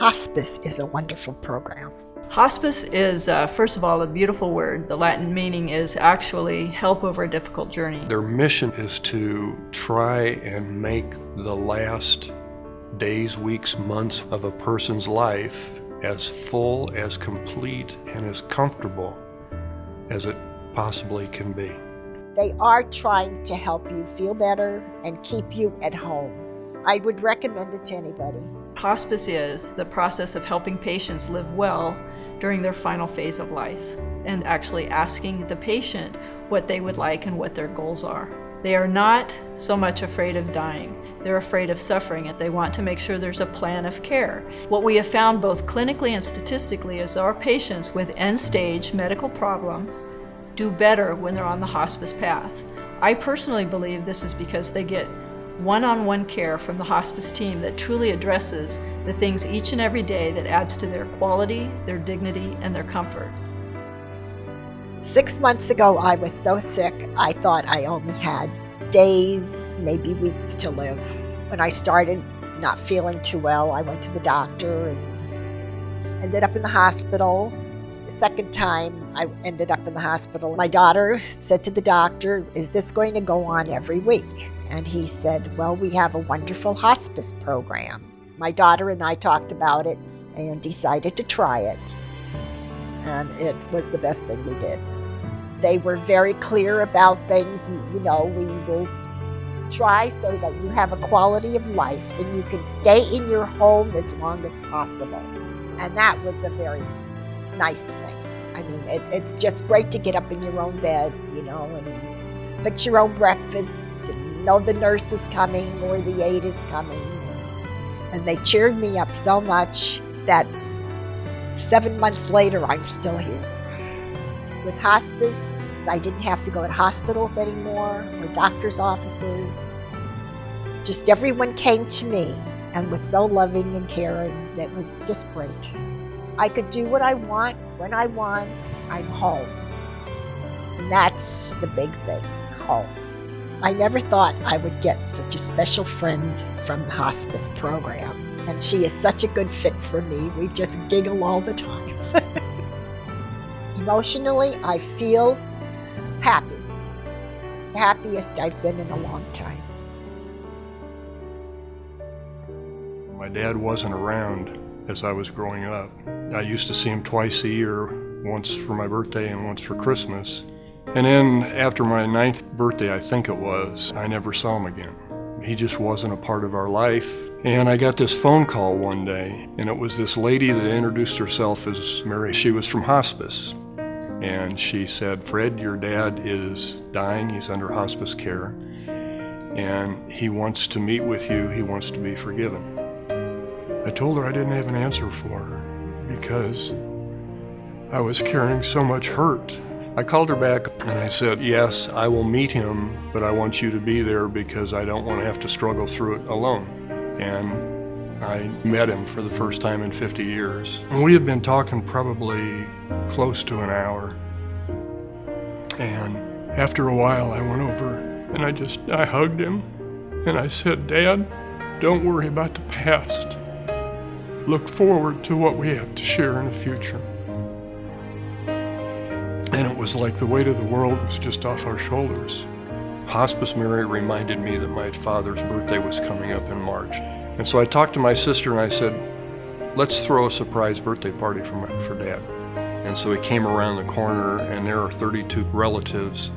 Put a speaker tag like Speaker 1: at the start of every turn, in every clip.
Speaker 1: Hospice is a wonderful program.
Speaker 2: Hospice is, first of all, a beautiful word. The Latin meaning is actually help over a difficult journey.
Speaker 3: Their mission is to try and make the last days, weeks, months of a person's life as full, as complete, and as comfortable as it possibly can be.
Speaker 1: They are trying to help you feel better and keep you at home. I would recommend it to anybody.
Speaker 2: Hospice is the process of helping patients live well during their final phase of life and actually asking the patient what they would like and what their goals are. They are not so much afraid of dying. They're afraid of suffering and they want to make sure there's a plan of care. What we have found both clinically and statistically is our patients with end-stage medical problems do better when they're on the hospice path. I personally believe this is because they get one-on-one care from the hospice team that truly addresses the things each and every day that adds to their quality, their dignity, and their comfort.
Speaker 1: 6 months ago, I was so sick, I thought I only had days, maybe weeks to live. When I started not feeling too well, I went to the doctor and ended up in the hospital. The second time I ended up in the hospital, my daughter said to the doctor, "Is this going to go on every week?" And he said, "Well, we have a wonderful hospice program." My daughter and I talked about it and decided to try it. And it was the best thing we did. They were very clear about things. We will try so that you have a quality of life and you can stay in your home as long as possible. And that was a very nice thing. I mean, it's just great to get up in your own bed, and fix your own breakfast and know the nurse is coming or the aide is coming. And they cheered me up so much that 7 months later, I'm still here. With hospice, I didn't have to go to hospitals anymore or doctor's offices. Just everyone came to me and was so loving and caring. That was just great. I could do what I want, when I want. I'm home. And that's the big thing, home. I never thought I would get such a special friend from the hospice program. And she is such a good fit for me. We just giggle all the time. Emotionally, I feel happy. The happiest I've been in a long time.
Speaker 3: My dad wasn't around as I was growing up. I used to see him twice a year, once for my birthday and once for Christmas. And then after my 9th birthday, I think it was, I never saw him again. He just wasn't a part of our life. And I got this phone call one day, and it was this lady that introduced herself as Mary. She was from hospice. And she said, "Fred, your dad is dying. He's under hospice care. And he wants to meet with you. He wants to be forgiven." I told her I didn't have an answer for her because I was carrying so much hurt. I called her back and I said, "Yes, I will meet him, but I want you to be there because I don't want to have to struggle through it alone." And I met him for the first time in 50 years. And we had been talking probably close to an hour. And after a while, I went over and I hugged him and I said, "Dad, don't worry about the past. Look forward to what we have to share in the future." And it was like the weight of the world was just off our shoulders. Hospice Mary reminded me that my father's birthday was coming up in March. And so I talked to my sister and I said, "Let's throw a surprise birthday party for Dad." And so he came around the corner and there are 32 relatives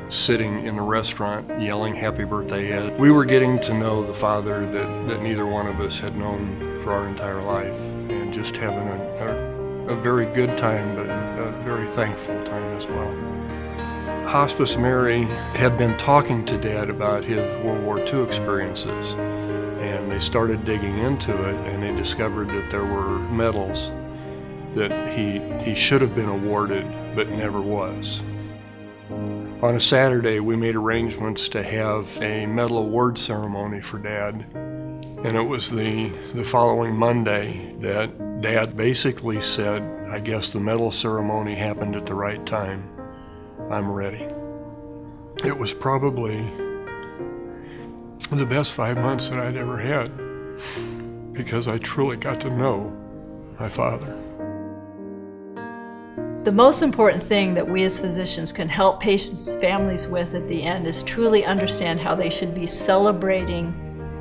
Speaker 3: sitting in the restaurant yelling happy birthday Ed. We were getting to know the father that neither one of us had known for our entire life and just having a very good time, but a very thankful time as well. Hospice Mary had been talking to Dad about his World War II experiences, and they started digging into it, and they discovered that there were medals that he should have been awarded, but never was. On a Saturday, we made arrangements to have a medal award ceremony for Dad, and it was the following Monday that Dad basically said, "I guess the medal ceremony happened at the right time. I'm ready." It was probably the best 5 months that I'd ever had because I truly got to know my father.
Speaker 2: The most important thing that we as physicians can help patients' families with at the end is truly understand how they should be celebrating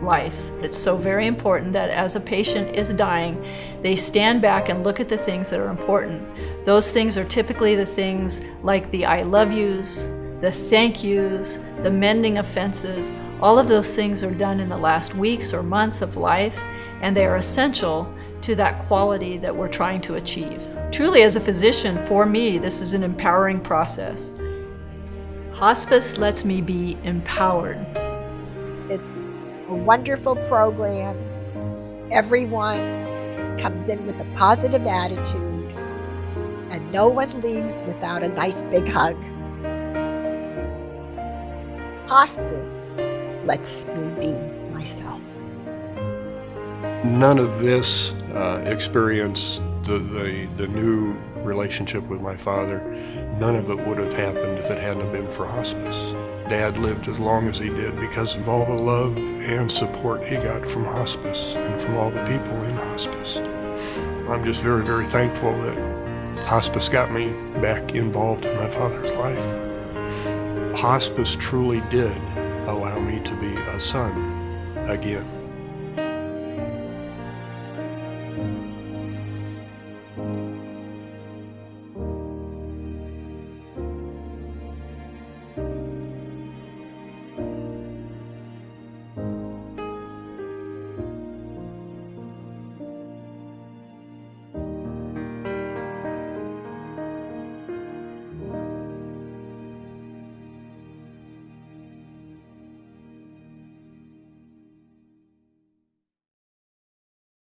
Speaker 2: life. It's so very important that as a patient is dying, they stand back and look at the things that are important. Those things are typically the things like the I love yous, the thank yous, the mending of fences. All of those things are done in the last weeks or months of life, and they are essential to that quality that we're trying to achieve. Truly, as a physician, for me, this is an empowering process. Hospice lets me be empowered.
Speaker 1: It's a wonderful program. Everyone comes in with a positive attitude, and no one leaves without a nice big hug. Hospice lets me be myself.
Speaker 3: None of this experience, the new relationship with my father, none of it would have happened if it hadn't been for hospice. Dad lived as long as he did because of all the love and support he got from hospice and from all the people in hospice. I'm just very, very thankful that hospice got me back involved in my father's life. Hospice truly did allow me to be a son again.